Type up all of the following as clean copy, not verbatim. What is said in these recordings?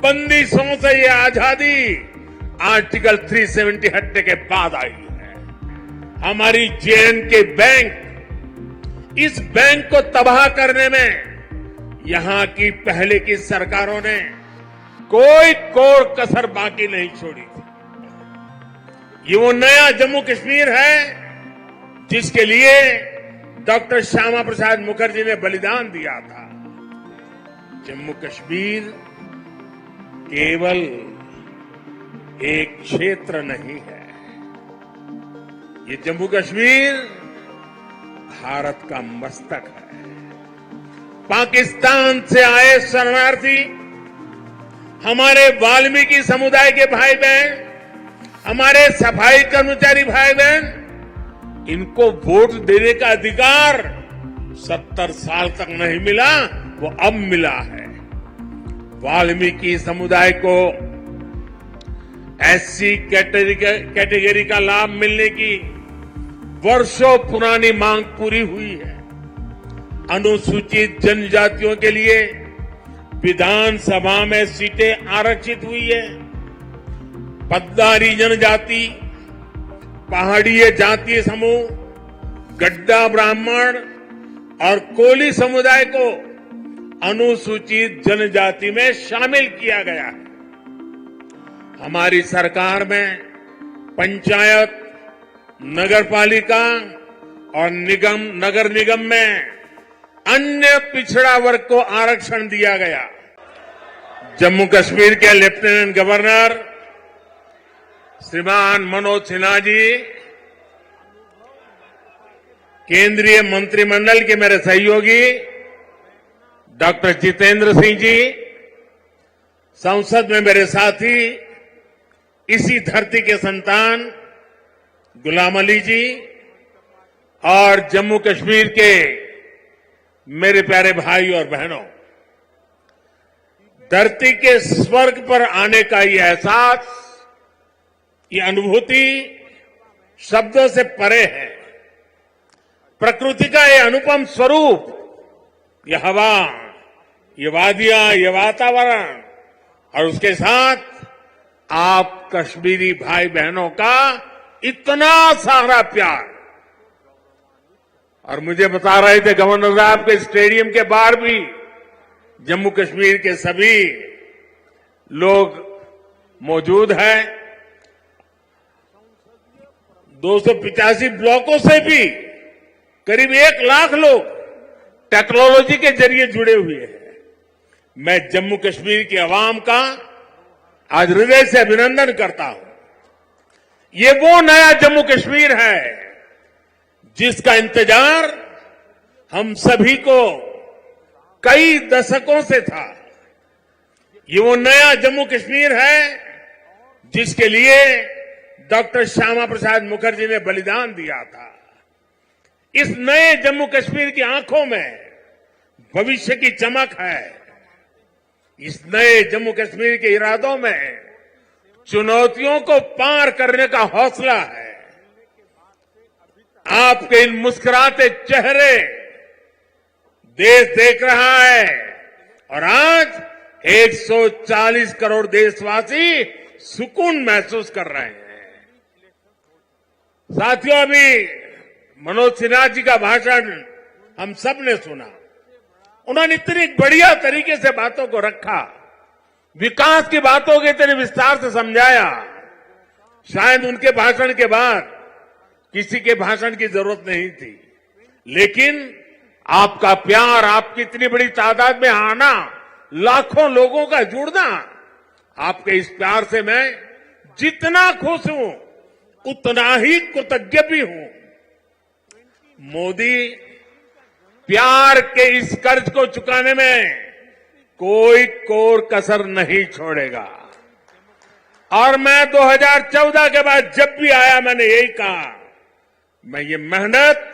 बंदिशों से ये आजादी आर्टिकल 370 हटने के बाद आई है। हमारी JNK बैंक, इस बैंक को तबाह करने में यहां की पहले की सरकारों ने कोई कोर कसर बाकी नहीं छोड़ी थी। ये वो नया जम्मू कश्मीर है जिसके लिए डॉक्टर श्यामा प्रसाद मुखर्जी ने बलिदान दिया था। जम्मू कश्मीर केवल एक क्षेत्र नहीं है, ये जम्मू कश्मीर भारत का मस्तक है। पाकिस्तान से आए शरणार्थी, हमारे वाल्मीकि समुदाय के भाई बहन, हमारे सफाई कर्मचारी भाई बहन, इनको वोट देने का अधिकार 70 साल तक नहीं मिला, वो अब मिला है। वाल्मीकि समुदाय को SC कैटेगरी का लाभ मिलने की वर्षों पुरानी मांग पूरी हुई है। अनुसूचित जनजातियों के लिए विधानसभा में सीटें आरक्षित हुई है। पद्दारी जनजाति, पहाड़ीय जातीय समूह, गड्ढा ब्राह्मण और कोली समुदाय को अनुसूचित जनजाति में शामिल किया गया है। हमारी सरकार में पंचायत, नगरपालिका और नगर निगम में अन्य पिछड़ा वर्ग को आरक्षण दिया गया। जम्मू कश्मीर के लेफ्टिनेंट गवर्नर श्रीमान मनोज सिन्हा जी, केंद्रीय मंत्रिमंडल के मेरे सहयोगी डॉक्टर जितेंद्र सिंह जी, संसद में मेरे साथी, इसी धरती के संतान गुलाम अली जी और जम्मू कश्मीर के मेरे प्यारे भाई और बहनों, धरती के स्वर्ग पर आने का ये एहसास, ये अनुभूति शब्दों से परे है। प्रकृति का ये अनुपम स्वरूप, ये हवा, ये वादियां, ये वातावरण और उसके साथ आप कश्मीरी भाई बहनों का इतना सारा प्यार। और मुझे बता रहे थे गवर्नर साहब के स्टेडियम के बाहर भी जम्मू कश्मीर के सभी लोग मौजूद हैं। 285 ब्लॉकों से भी करीब 1 लाख लोग टेक्नोलॉजी के जरिए जुड़े हुए हैं। मैं जम्मू कश्मीर की आवाम का आज हृदय से अभिनंदन करता हूं। ये वो नया जम्मू कश्मीर है जिसका इंतजार हम सभी को कई दशकों से था। ये वो नया जम्मू कश्मीर है जिसके लिए डॉक्टर श्यामा प्रसाद मुखर्जी ने बलिदान दिया था। इस नए जम्मू कश्मीर की आंखों में भविष्य की चमक है। इस नए जम्मू कश्मीर के इरादों में चुनौतियों को पार करने का हौसला है। आपके इन मुस्कुराते चेहरे देश देख रहा है और आज 140 करोड़ देशवासी सुकून महसूस कर रहे हैं। साथियों, अभी मनोज सिन्हा जी का भाषण हम सब ने सुना। उन्होंने इतनी बढ़िया तरीके से बातों को रखा, विकास की बातों के इतने विस्तार से समझाया। शायद उनके भाषण के बाद किसी के भाषण की जरूरत नहीं थी, लेकिन आपका प्यार, आपकी इतनी बड़ी तादाद में आना, लाखों लोगों का जुड़ना, आपके इस प्यार से मैं जितना खुश हूं उतना ही कृतज्ञ भी हूं। मोदी प्यार के इस कर्ज को चुकाने में कोई कोर कसर नहीं छोड़ेगा। और मैं 2014 के बाद जब भी आया मैंने यही कहा, मैं ये मेहनत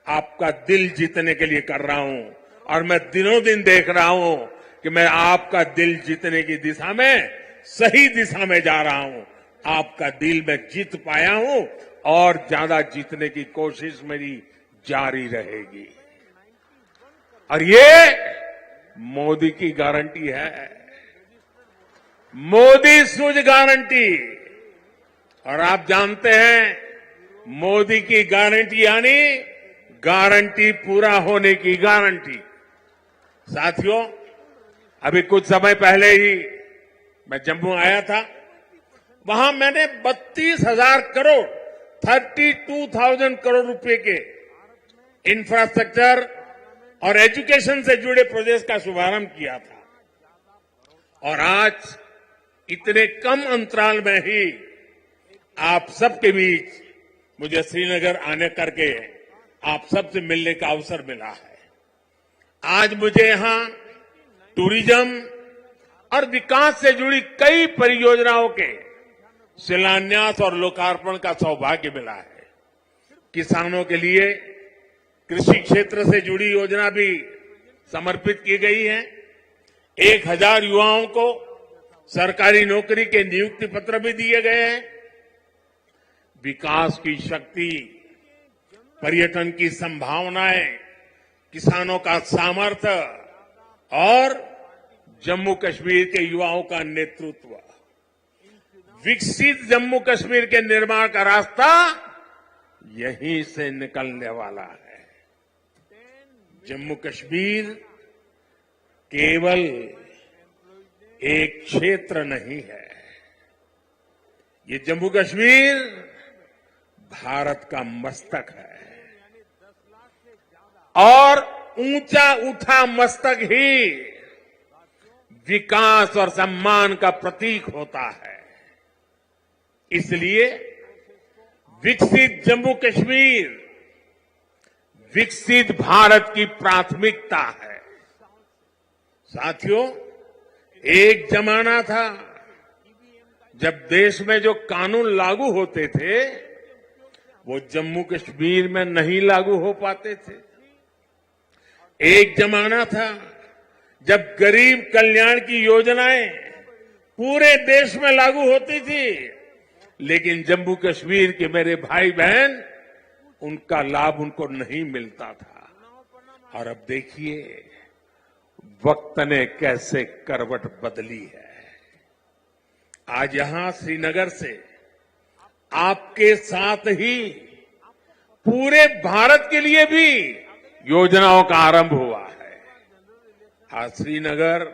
आपका दिल जीतने के लिए कर रहा हूं और मैं दिनों दिन देख रहा हूं कि मैं आपका दिल जीतने की दिशा में सही दिशा में जा रहा हूं। आपका दिल मैं जीत पाया हूं और ज्यादा जीतने की कोशिश मेरी जारी रहेगी। और ये मोदी की गारंटी है। मोदी सूझ गारंटी। और आप जानते हैं मोदी की गारंटी यानी गारंटी पूरा होने की गारंटी। साथियों, अभी कुछ समय पहले ही मैं जम्मू आया था। वहां मैंने 32,000 करोड़ 32,000 करोड़ रुपए के इंफ्रास्ट्रक्चर और एजुकेशन से जुड़े प्रोजेक्ट का शुभारंभ किया था। और आज इतने कम अंतराल में ही आप सबके बीच मुझे श्रीनगर आने करके आप सबसे मिलने का अवसर मिला है। आज मुझे यहां टूरिज्म और विकास से जुड़ी कई परियोजनाओं के शिलान्यास और लोकार्पण का सौभाग्य मिला है। किसानों के लिए कृषि क्षेत्र से जुड़ी योजना भी समर्पित की गई है। 1,000 युवाओं को सरकारी नौकरी के नियुक्ति पत्र भी दिए गए हैं। विकास की शक्ति, पर्यटन की संभावनाएं, किसानों का सामर्थ्य और जम्मू कश्मीर के युवाओं का नेतृत्व, विकसित जम्मू कश्मीर के निर्माण का रास्ता यहीं से निकलने वाला है। जम्मू कश्मीर केवल एक क्षेत्र नहीं है, ये जम्मू कश्मीर भारत का मस्तक है। और ऊंचा उठा मस्तक ही विकास और सम्मान का प्रतीक होता है। इसलिए विकसित जम्मू कश्मीर विकसित भारत की प्राथमिकता है। साथियों, एक जमाना था जब देश में जो कानून लागू होते थे वो जम्मू कश्मीर में नहीं लागू हो पाते थे। एक जमाना था जब गरीब कल्याण की योजनाएं पूरे देश में लागू होती थी, लेकिन जम्मू कश्मीर के मेरे भाई बहन उनका लाभ उनको नहीं मिलता था। और अब देखिए वक्त ने कैसे करवट बदली है। आज यहां श्रीनगर से आपके साथ ही पूरे भारत के लिए भी योजनाओं का आरंभ हुआ है। आज श्रीनगर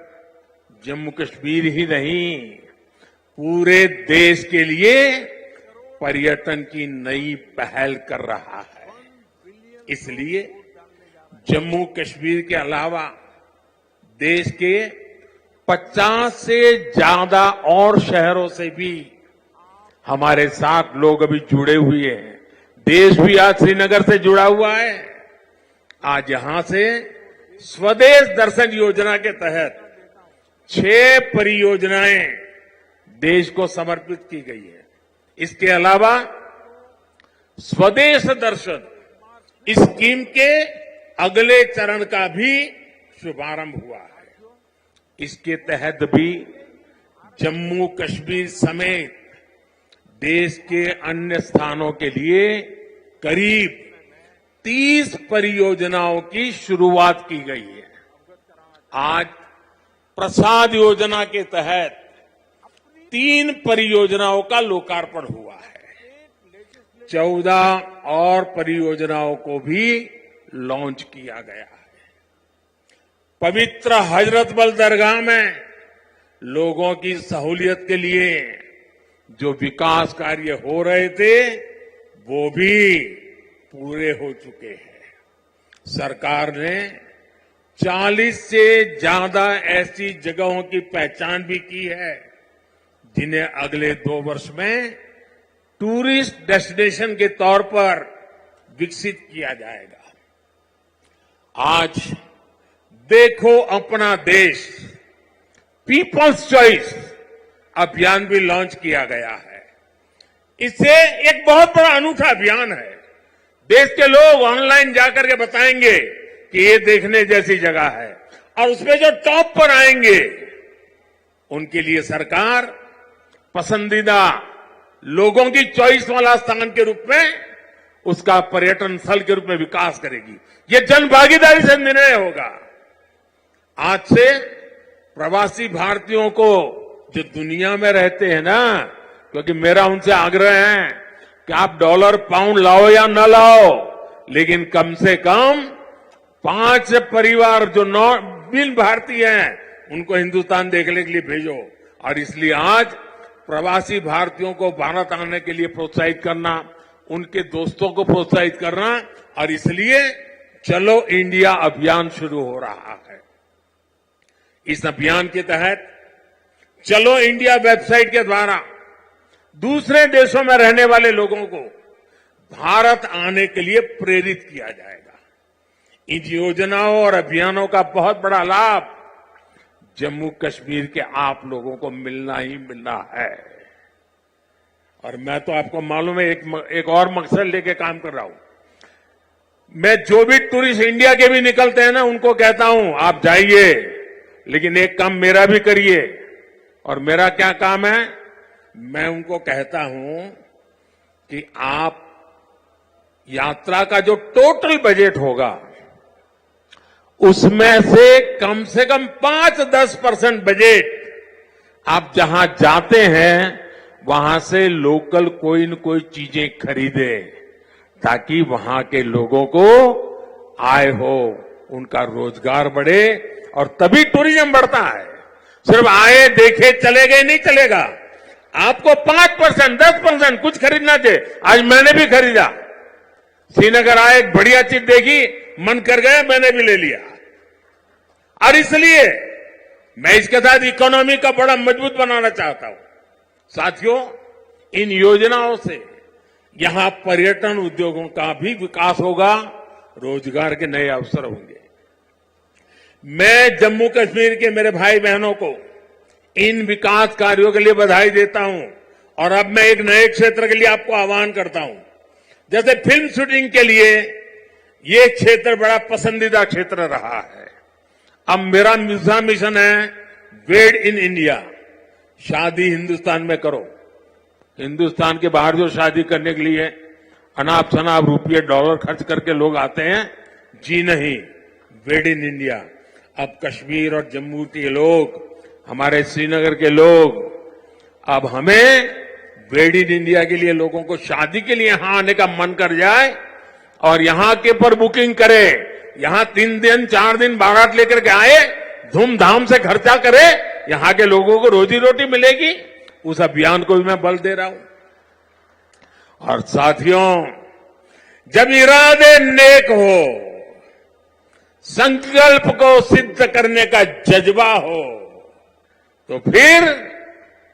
जम्मू कश्मीर ही नहीं, पूरे देश के लिए पर्यटन की नई पहल कर रहा है। इसलिए जम्मू कश्मीर के अलावा देश के 50 से ज्यादा और शहरों से भी हमारे साथ लोग अभी जुड़े हुए हैं। देश भी आज श्रीनगर से जुड़ा हुआ है। आज यहां से स्वदेश दर्शन योजना के तहत 6 परियोजनाएं देश को समर्पित की गई है। इसके अलावा स्वदेश दर्शन स्कीम के अगले चरण का भी शुभारंभ हुआ है। इसके तहत भी जम्मू कश्मीर समेत देश के अन्य स्थानों के लिए करीब 30 परियोजनाओं की शुरुआत की गई है। आज प्रसाद योजना के तहत 3 परियोजनाओं का लोकार्पण हुआ है। 14 और परियोजनाओं को भी लॉन्च किया गया है। पवित्र हजरत बल दरगाह में लोगों की सहूलियत के लिए जो विकास कार्य हो रहे थे वो भी पूरे हो चुके हैं। सरकार ने 40 से ज्यादा ऐसी जगहों की पहचान भी की है जिन्हें अगले 2 वर्ष में टूरिस्ट डेस्टिनेशन के तौर पर विकसित किया जाएगा। आज देखो अपना देश पीपल्स चॉइस अभियान भी लॉन्च किया गया है। इससे एक बहुत बड़ा अनूठा अभियान है। देश के लोग ऑनलाइन जाकर के बताएंगे कि ये देखने जैसी जगह है, और उसमें जो टॉप पर आएंगे उनके लिए सरकार पसंदीदा लोगों की चॉइस वाला स्थान के रूप में उसका पर्यटन स्थल के रूप में विकास करेगी। ये जन भागीदारी से निर्णय होगा। आज से प्रवासी भारतीयों को जो दुनिया में रहते हैं ना, क्योंकि मेरा उनसे आग्रह है कि आप डॉलर पाउंड लाओ या न लाओ, लेकिन कम से कम 5 परिवार जो बिन भारतीय हैं उनको हिंदुस्तान देखने के लिए भेजो। और इसलिए आज प्रवासी भारतीयों को भारत आने के लिए प्रोत्साहित करना, उनके दोस्तों को प्रोत्साहित करना, और इसलिए चलो इंडिया अभियान शुरू हो रहा है। इस अभियान के तहत चलो इंडिया वेबसाइट के द्वारा दूसरे देशों में रहने वाले लोगों को भारत आने के लिए प्रेरित किया जाएगा। इन योजनाओं और अभियानों का बहुत बड़ा लाभ जम्मू कश्मीर के आप लोगों को मिलना ही मिलना है। और मैं तो आपको मालूम है एक और मकसद लेके काम कर रहा हूं। मैं जो भी टूरिस्ट इंडिया के भी निकलते हैं ना, उनको कहता हूं आप जाइए, लेकिन एक काम मेरा भी करिए। और मेरा क्या काम है? मैं उनको कहता हूं कि आप यात्रा का जो टोटल बजट होगा उसमें से कम 5-10% बजट आप जहां जाते हैं वहां से लोकल कोई न कोई चीजें खरीदे, ताकि वहां के लोगों को आय हो, उनका रोजगार बढ़े, और तभी टूरिज्म बढ़ता है। सिर्फ आए देखे चले गए नहीं चलेगा। आपको 5%, 10% कुछ खरीदना चाहिए। आज मैंने भी खरीदा। श्रीनगर आए, एक बढ़िया चीज देखी, मन कर गया, मैंने भी ले लिया। और इसलिए मैं इसके साथ इकोनॉमी का बड़ा मजबूत बनाना चाहता हूं। साथियों, इन योजनाओं से यहां पर्यटन उद्योगों का भी विकास होगा, रोजगार के नए अवसर होंगे। मैं जम्मू कश्मीर के मेरे भाई बहनों को इन विकास कार्यों के लिए बधाई देता हूं। और अब मैं एक नए क्षेत्र के लिए आपको आह्वान करता हूं। जैसे फिल्म शूटिंग के लिए ये क्षेत्र बड़ा पसंदीदा क्षेत्र रहा है। अब मेरा मिशन है वेड इन इंडिया। शादी हिंदुस्तान में करो। हिंदुस्तान के बाहर जो शादी करने के लिए अनाप शनाप रुपये डॉलर खर्च करके लोग आते हैं, जी नहीं, वेड इन इंडिया। अब कश्मीर और जम्मू के लोग, हमारे श्रीनगर के लोग, अब हमें वेड इन इंडिया के लिए लोगों को शादी के लिए यहां आने का मन कर जाए और यहां के पर बुकिंग करे, यहां 3 दिन 4 दिन बारात लेकर के आए, धूमधाम से खर्चा करे, यहां के लोगों को रोजी रोटी मिलेगी। उस अभियान को भी मैं बल दे रहा हूं। और साथियों, जब इरादे नेक हो, संकल्प को सिद्ध करने का जज्बा हो, तो फिर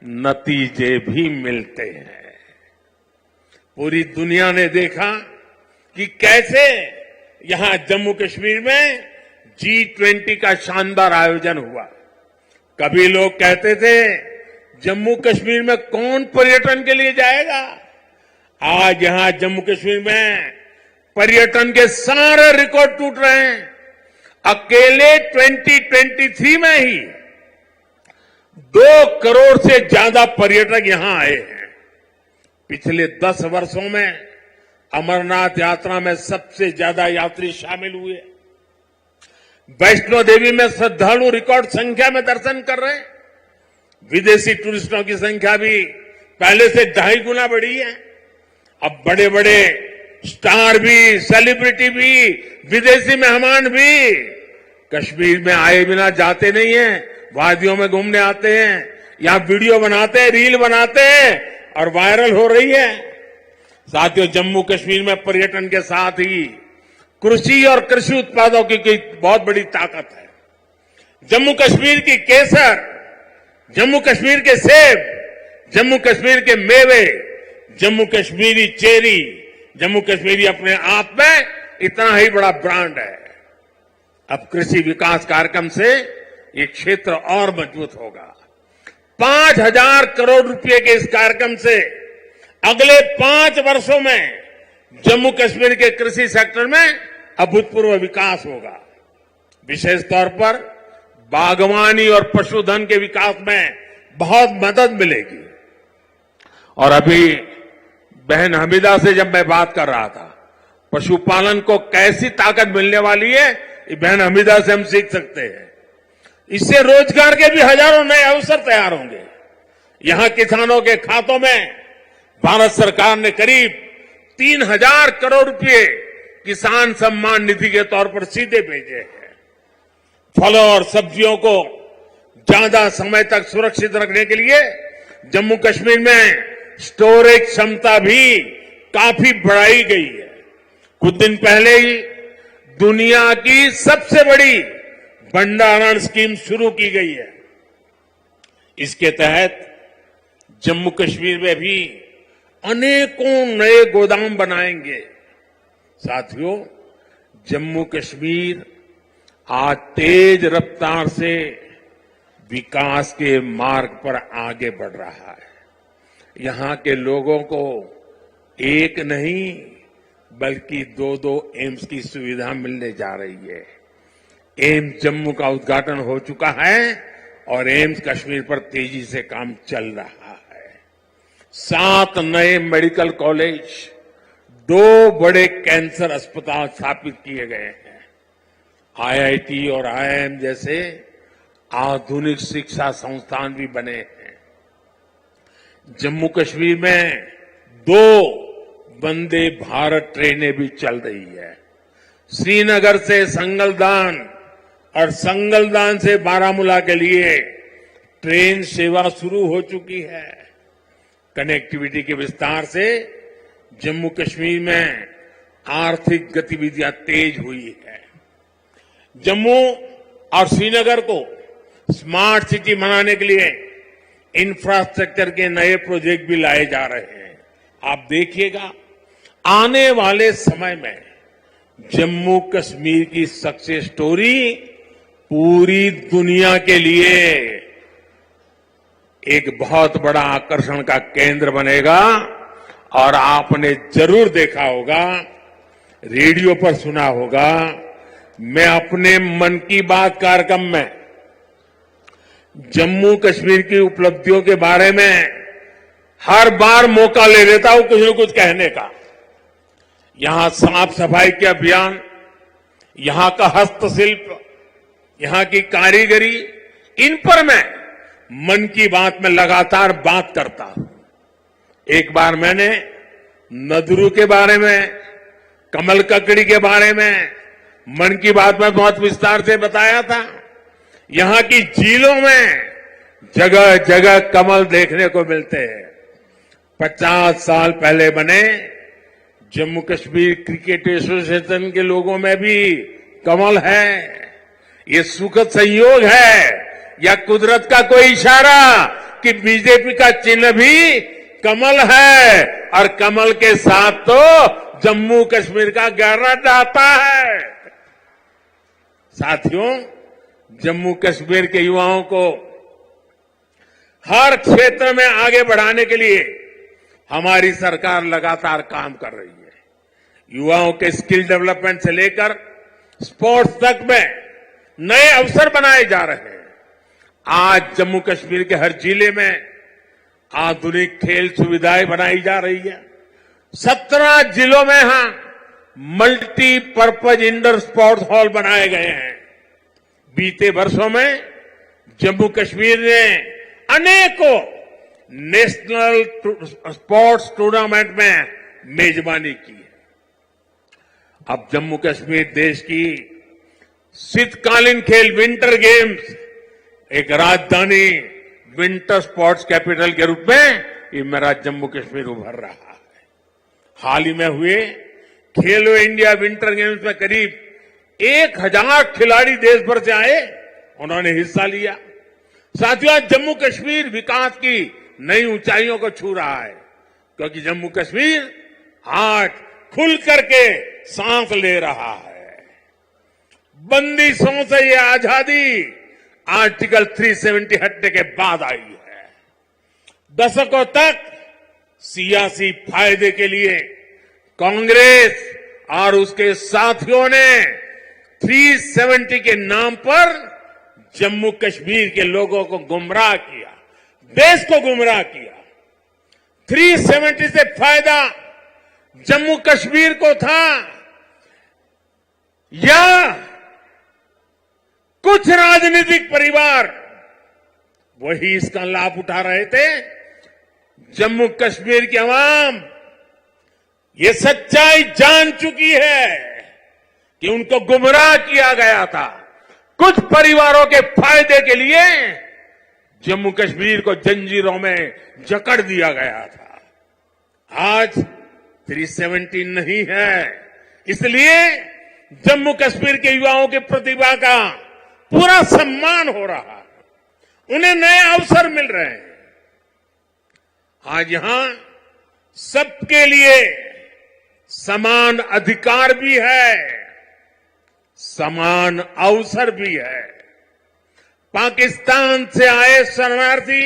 नतीजे भी मिलते हैं। पूरी दुनिया ने देखा कि कैसे यहां जम्मू कश्मीर में G20 का शानदार आयोजन हुआ। कभी लोग कहते थे जम्मू कश्मीर में कौन पर्यटन के लिए जाएगा। आज यहां जम्मू कश्मीर में पर्यटन के सारे रिकॉर्ड टूट रहे हैं। अकेले 2023 में ही 2 करोड़ से ज्यादा पर्यटक यहां आए हैं। पिछले 10 वर्षों में अमरनाथ यात्रा में सबसे ज्यादा यात्री शामिल हुए। वैष्णो देवी में श्रद्धालु रिकॉर्ड संख्या में दर्शन कर रहे हैं। विदेशी टूरिस्टों की संख्या भी पहले से 2.5 गुना बढ़ी है। अब बड़े बड़े स्टार भी, सेलिब्रिटी भी, विदेशी मेहमान भी कश्मीर में आए बिना जाते नहीं हैं। वादियों में घूमने आते हैं, यहां वीडियो बनाते हैं, रील बनाते हैं और वायरल हो रही है। साथियों, जम्मू कश्मीर में पर्यटन के साथ ही कृषि और कृषि उत्पादों की बहुत बड़ी ताकत है। जम्मू कश्मीर की केसर, जम्मू कश्मीर के सेब, जम्मू कश्मीर के मेवे, जम्मू कश्मीरी चेरी, जम्मू कश्मीरी अपने आप में इतना ही बड़ा ब्रांड है। अब कृषि विकास कार्यक्रम से ये क्षेत्र और मजबूत होगा। 5,000 करोड़ रुपए के इस कार्यक्रम से अगले 5 वर्षों में जम्मू कश्मीर के कृषि सेक्टर में अभूतपूर्व विकास होगा। विशेष तौर पर बागवानी और पशुधन के विकास में बहुत मदद मिलेगी। और अभी बहन हमीदा से जब मैं बात कर रहा था, पशुपालन को कैसी ताकत मिलने वाली है, ये बहन हमीदा से हम सीख सकते हैं। इससे रोजगार के भी हजारों नए अवसर तैयार होंगे। यहां किसानों के खातों में भारत सरकार ने करीब 3,000 करोड़ रुपए किसान सम्मान निधि के तौर पर सीधे भेजे हैं। फलों और सब्जियों को ज्यादा समय तक सुरक्षित रखने के लिए जम्मू कश्मीर में स्टोरेज क्षमता भी काफी बढ़ाई गई है। कुछ दिन पहले ही दुनिया की सबसे बड़ी भंडारण स्कीम शुरू की गई है। इसके तहत जम्मू कश्मीर में भी अनेकों नए गोदाम बनाएंगे। साथियों, जम्मू कश्मीर आज तेज रफ्तार से विकास के मार्ग पर आगे बढ़ रहा है। यहां के लोगों को एक नहीं बल्कि 2-2 एम्स की सुविधा मिलने जा रही है। एम्स जम्मू का उद्घाटन हो चुका है और एम्स कश्मीर पर तेजी से काम चल रहा है। 7 नए मेडिकल कॉलेज, 2 बड़े कैंसर अस्पताल स्थापित किए गए हैं। आईआईटी और आईआईएम जैसे आधुनिक शिक्षा संस्थान भी बने हैं। जम्मू कश्मीर में 2 वंदे भारत ट्रेनें भी चल रही है। श्रीनगर से संगलदान और संगलदान से बारामूला के लिए ट्रेन सेवा शुरू हो चुकी है। कनेक्टिविटी के विस्तार से जम्मू कश्मीर में आर्थिक गतिविधियां तेज हुई है। जम्मू और श्रीनगर को स्मार्ट सिटी बनाने के लिए इंफ्रास्ट्रक्चर के नए प्रोजेक्ट भी लाए जा रहे हैं। आप देखिएगा, आने वाले समय में जम्मू कश्मीर की सक्सेस स्टोरी पूरी दुनिया के लिए एक बहुत बड़ा आकर्षण का केंद्र बनेगा। और आपने जरूर देखा होगा, रेडियो पर सुना होगा, मैं अपने मन की बात कार्यक्रम में जम्मू कश्मीर की उपलब्धियों के बारे में हर बार मौका ले लेता हूं कुछ न कुछ कहने का। यहां साफ सफाई के अभियान, यहां का हस्तशिल्प, यहां की कारीगरी, इन पर मैं मन की बात में लगातार बात करता हूं। एक बार मैंने नदरू के बारे में, कमल ककड़ी के बारे में मन की बात में बहुत विस्तार से बताया था। यहां की झीलों में जगह जगह कमल देखने को मिलते हैं। 50 साल पहले बने जम्मू कश्मीर क्रिकेट एसोसिएशन के लोगों में भी कमल है। ये सुखद संयोग है या कुदरत का कोई इशारा कि बीजेपी का चिन्ह भी कमल है और कमल के साथ तो जम्मू कश्मीर का गहरा जाता है। साथियों, जम्मू कश्मीर के युवाओं को हर क्षेत्र में आगे बढ़ाने के लिए हमारी सरकार लगातार काम कर रही है। युवाओं के स्किल डेवलपमेंट से लेकर स्पोर्ट्स तक में नए अवसर बनाए जा रहे हैं। आज जम्मू कश्मीर के हर जिले में आधुनिक खेल सुविधाएं बनाई जा रही है। 17 जिलों में यहां मल्टीपर्पज इंडोर स्पोर्ट्स हॉल बनाए गए हैं। बीते वर्षों में जम्मू कश्मीर ने अनेकों नेशनल स्पोर्ट्स टूर्नामेंट में मेजबानी की है। अब जम्मू कश्मीर देश की शीतकालीन खेल विंटर गेम्स एक राजधानी विंटर स्पोर्ट्स कैपिटल के रूप में ये मेरा जम्मू कश्मीर उभर रहा है। हाल ही में हुए खेलो इंडिया विंटर गेम्स में करीब 1,000 खिलाड़ी देश भर से आए, उन्होंने हिस्सा लिया। साथियों, जम्मू कश्मीर विकास की नई ऊंचाइयों को छू रहा है, क्योंकि जम्मू कश्मीर आज खुल करके सांस ले रहा है। बंदिशों से ये आजादी आर्टिकल 370 हटने के बाद आई है। दशकों तक सियासी फायदे के लिए कांग्रेस और उसके साथियों ने 370 के नाम पर जम्मू कश्मीर के लोगों को गुमराह किया, देश को गुमराह किया। 370 से फायदा जम्मू कश्मीर को था या कुछ राजनीतिक परिवार वही इसका लाभ उठा रहे थे? जम्मू कश्मीर की आवाम ये सच्चाई जान चुकी है कि उनको गुमराह किया गया था। कुछ परिवारों के फायदे के लिए जम्मू कश्मीर को जंजीरों में जकड़ दिया गया था। आज 370 नहीं है, इसलिए जम्मू कश्मीर के युवाओं की प्रतिभा का पूरा सम्मान हो रहा है, उन्हें नए अवसर मिल रहे हैं। आज यहां सबके लिए समान अधिकार भी है, समान अवसर भी है। पाकिस्तान से आए शरणार्थी,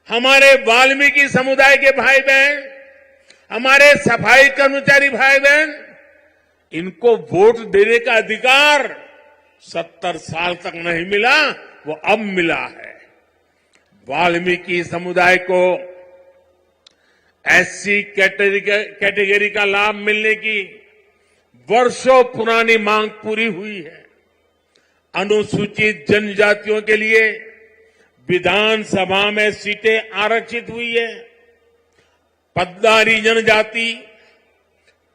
हमारे वाल्मीकि समुदाय के भाई बहन, हमारे सफाई कर्मचारी भाई बहन, इनको वोट देने का अधिकार 70 साल तक नहीं मिला, वो अब मिला है। वाल्मीकि समुदाय को एससी कैटेगरी का लाभ मिलने की वर्षों पुरानी मांग पूरी हुई है। अनुसूचित जनजातियों के लिए विधानसभा में सीटें आरक्षित हुई है। पद्दारी जनजाति,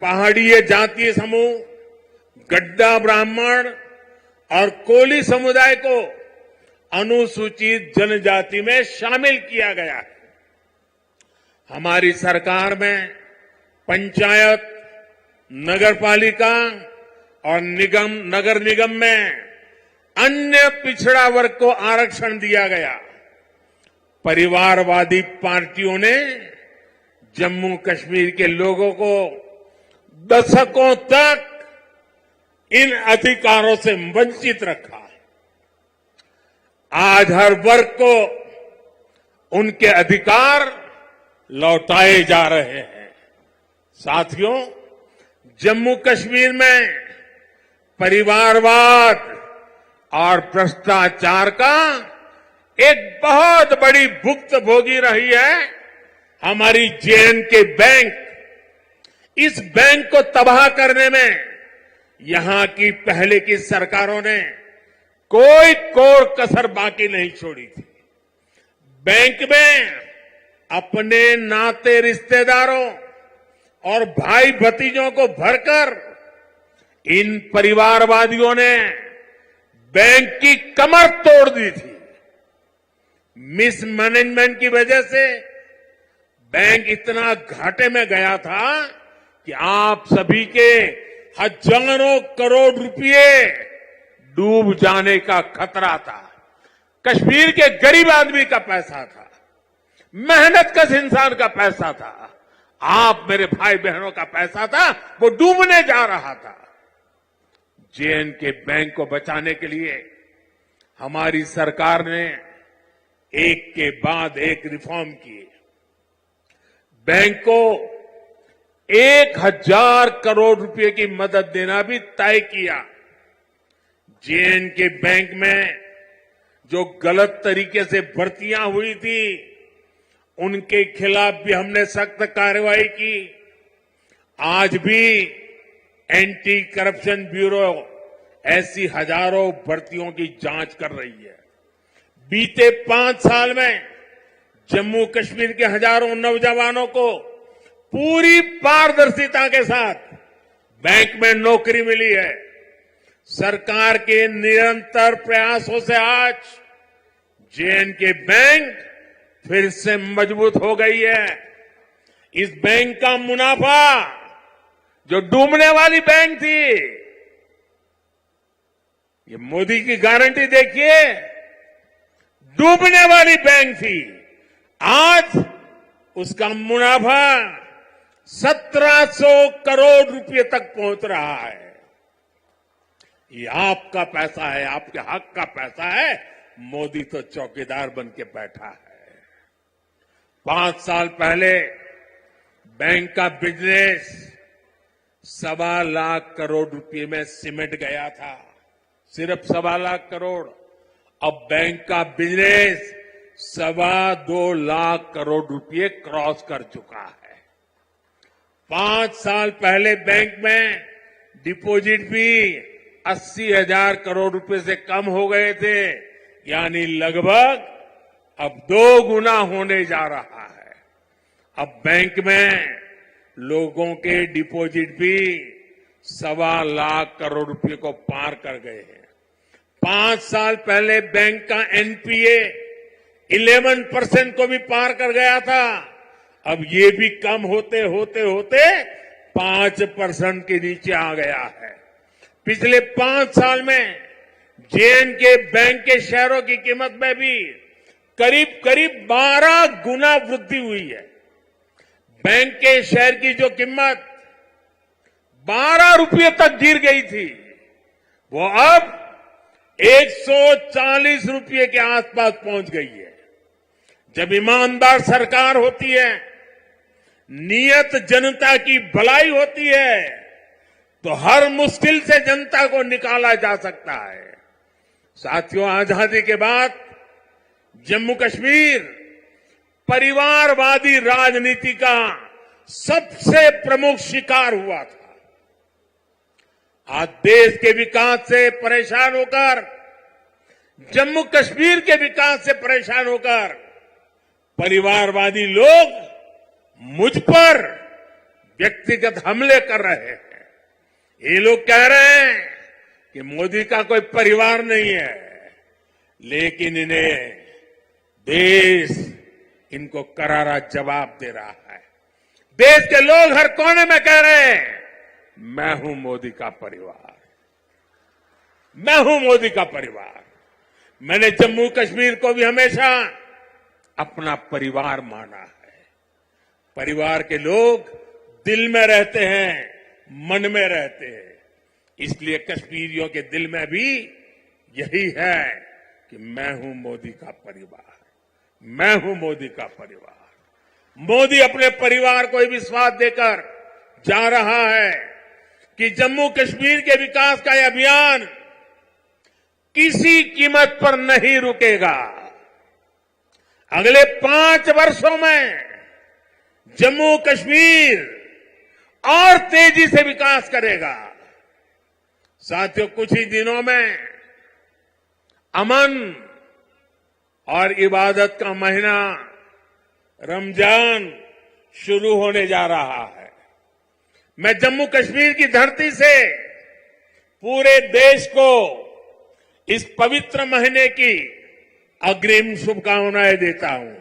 पहाड़ीय जातीय समूह, गड्ढा ब्राह्मण और कोली समुदाय को अनुसूचित जनजाति में शामिल किया गया है। हमारी सरकार में पंचायत, नगरपालिका और नगर निगम में अन्य पिछड़ा वर्ग को आरक्षण दिया गया। परिवारवादी पार्टियों ने जम्मू कश्मीर के लोगों को दशकों तक इन अधिकारों से वंचित रखा। आज हर वर्ग को उनके अधिकार लौटाए जा रहे हैं। साथियों, जम्मू कश्मीर में परिवारवाद और भ्रष्टाचार का एक बहुत बड़ी भुक्तभोगी रही है हमारी जेएनके बैंक। इस बैंक को तबाह करने में यहां की पहले की सरकारों ने कोई कोर कसर बाकी नहीं छोड़ी थी। बैंक में अपने नाते रिश्तेदारों और भाई भतीजों को भरकर इन परिवारवादियों ने बैंक की कमर तोड़ दी थी। मिसमैनेजमेंट की वजह से बैंक इतना घाटे में गया था कि आप सभी के हजारों करोड़ रुपए डूब जाने का खतरा था। कश्मीर के गरीब आदमी का पैसा था, मेहनतकश इंसान का पैसा था, आप मेरे भाई बहनों का पैसा था, वो डूबने जा रहा था। जेएनके बैंक को बचाने के लिए हमारी सरकार ने एक के बाद एक रिफॉर्म किए। बैंक को 1000 करोड़ रुपए की मदद देना भी तय किया। जेएनके बैंक में जो गलत तरीके से भर्तियां हुई थी, उनके खिलाफ भी हमने सख्त कार्रवाई की। आज भी एंटी करप्शन ब्यूरो ऐसी हजारों भर्तियों की जांच कर रही है। बीते 5 साल में जम्मू कश्मीर के हजारों नौजवानों को पूरी पारदर्शिता के साथ बैंक में नौकरी मिली है। सरकार के निरंतर प्रयासों से आज जेएनके बैंक फिर से मजबूत हो गई है। इस बैंक का मुनाफा, जो डूबने वाली बैंक थी, ये मोदी की गारंटी देखिए, डूबने वाली बैंक थी, आज उसका मुनाफा 1700 करोड़ रुपए तक पहुंच रहा है। ये आपका पैसा है, आपके हक का पैसा है। मोदी तो चौकीदार बन के बैठा है। 5 साल पहले बैंक का बिजनेस 1.25 लाख करोड़ रुपए में सिमट गया था, सिर्फ 1.25 लाख करोड़। अब बैंक का बिजनेस 2.25 लाख करोड़ रुपए क्रॉस कर चुका है। 5 साल पहले बैंक में डिपॉजिट भी 80,000 करोड़ रुपए से कम हो गए थे, यानी लगभग अब 2 गुना होने जा रहा है। अब बैंक में लोगों के डिपॉजिट भी 1.25 लाख करोड़ रुपए को पार कर गए हैं। 5 साल पहले बैंक का एनपीए 11% को भी पार कर गया था। अब ये भी कम होते होते होते 5% के नीचे आ गया है। पिछले 5 साल में जेएनके बैंक के शेयरों की कीमत में भी करीब करीब 12 गुना वृद्धि हुई है। बैंक के शेयर की जो कीमत 12 रुपये तक गिर गई थी, वो अब 140 रुपये के आसपास पहुंच गई है। जब ईमानदार सरकार होती है, नियत जनता की भलाई होती है, तो हर मुश्किल से जनता को निकाला जा सकता है। साथियों, आजादी के बाद जम्मू कश्मीर परिवारवादी राजनीति का सबसे प्रमुख शिकार हुआ था। आज देश के विकास से परेशान होकर, जम्मू कश्मीर के विकास से परेशान होकर परिवारवादी लोग मुझ पर व्यक्तिगत हमले कर रहे हैं। ये लोग कह रहे हैं कि मोदी का कोई परिवार नहीं है, लेकिन इन्हें देश इनको करारा जवाब दे रहा है। देश के लोग हर कोने में कह रहे हैं, मैं हूं मोदी का परिवार, मैं हूं मोदी का परिवार। मैंने जम्मू कश्मीर को भी हमेशा अपना परिवार माना है। परिवार के लोग दिल में रहते हैं, मन में रहते हैं। इसलिए कश्मीरियों के दिल में भी यही है कि मैं हूं मोदी का परिवार, मैं हूं मोदी का परिवार। मोदी अपने परिवार को विश्वास देकर जा रहा है कि जम्मू कश्मीर के विकास का यह अभियान किसी कीमत पर नहीं रुकेगा। अगले 5 वर्षों में जम्मू कश्मीर और तेजी से विकास करेगा। साथियों, कुछ ही दिनों में अमन और इबादत का महीना रमजान शुरू होने जा रहा है। मैं जम्मू कश्मीर की धरती से पूरे देश को इस पवित्र महीने की अग्रिम शुभकामनाएं देता हूं।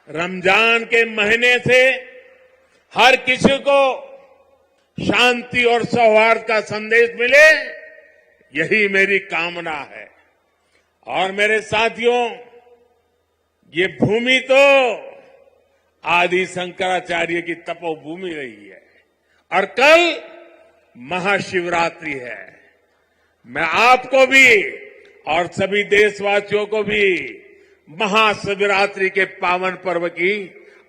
रमजान के महीने से हर किसी को शांति और सौहार्द का संदेश मिले, यही मेरी कामना है। और मेरे साथियों, ये भूमि तो आदि शंकराचार्य की तपोभूमि रही है और कल महाशिवरात्रि है। मैं आपको भी और सभी देशवासियों को भी महाशिवरात्रि के पावन पर्व की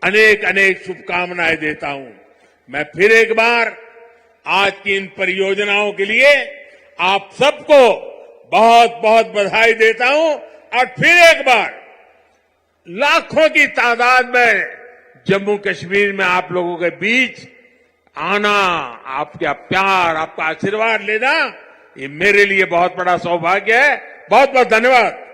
अनेक अनेक शुभकामनाएं देता हूं। मैं फिर एक बार आज की इन परियोजनाओं के लिए आप सबको बहुत बहुत बधाई देता हूं और फिर एक बार लाखों की तादाद में जम्मू कश्मीर में आप लोगों के बीच आना, आपका प्यार, आपका आशीर्वाद लेना, ये मेरे लिए बहुत बड़ा सौभाग्य है। बहुत बहुत धन्यवाद।